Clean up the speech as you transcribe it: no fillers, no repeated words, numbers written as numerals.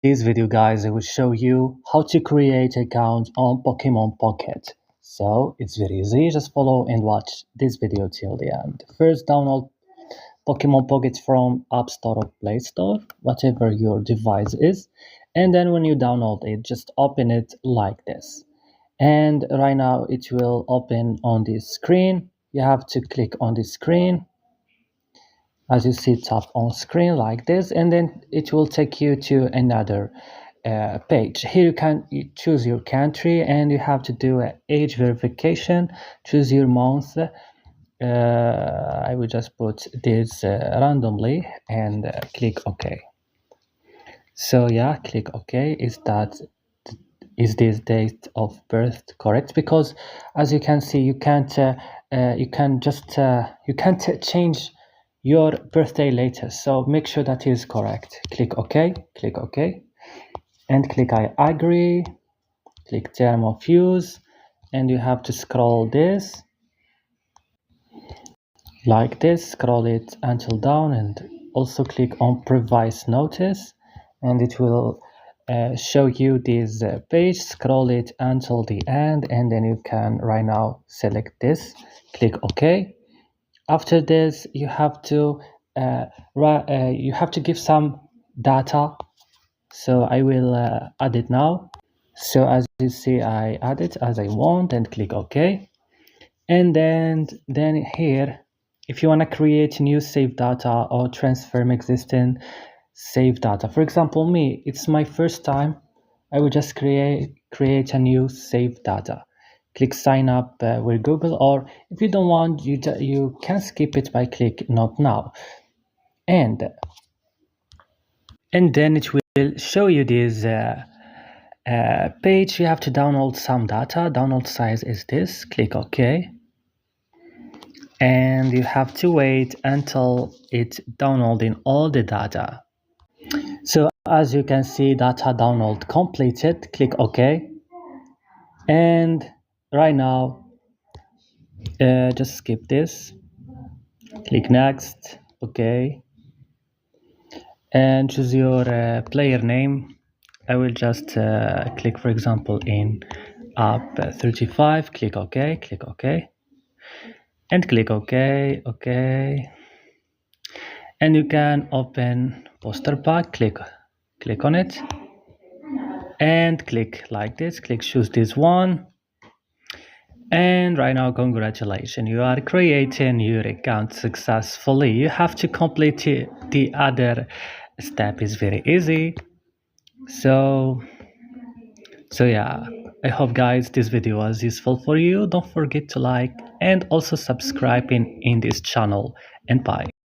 this video, guys, I will show you how to create account on Pokemon Pocket. So it's very easy, just follow and watch this video till the end. First, download Pokemon Pocket from App Store or Play Store, whatever your device is. And then when you download it, just open it like this. And right now it will open on this screen. You have to click on this screen. As you see, tap on screen like this, and then it will take you to another page. Here you choose your country, and you have to do an age verification. Choose your month. I will just put this randomly and click OK. So yeah, click OK. Is this date of birth correct? Because as you can see, you can't change your birthday later, so make sure that is correct. Click OK, and click I agree, click term of use, and you have to scroll this like this, scroll it until down, and also click on provide notice, and it will show you this page. Scroll it until the end, and then you can right now select this, click OK. After this, you have to give some data. So I will add it now. So as you see, I add it as I want and click OK. And then here, if you want to create new save data or transform existing save data, for example, me, it's my first time, I will just create a new save data. Click sign up with Google, or if you don't want, you can skip it by click not now, and then it will show you this page. You have to download some data. Download size is this. Click OK, and you have to wait until it's downloading all the data. So as you can see, data download completed. Click OK, and right now just skip this, click next, OK, and choose your player name. I will just click, for example, in app 35, click OK, and click OK, and you can open poster pack, click on it, and click like this, click choose this one. And right now, congratulations, you are creating your account successfully. You have to complete the other step, is very easy. So yeah, I hope, guys, this video was useful for you. Don't forget to like and also subscribe in this channel, and bye.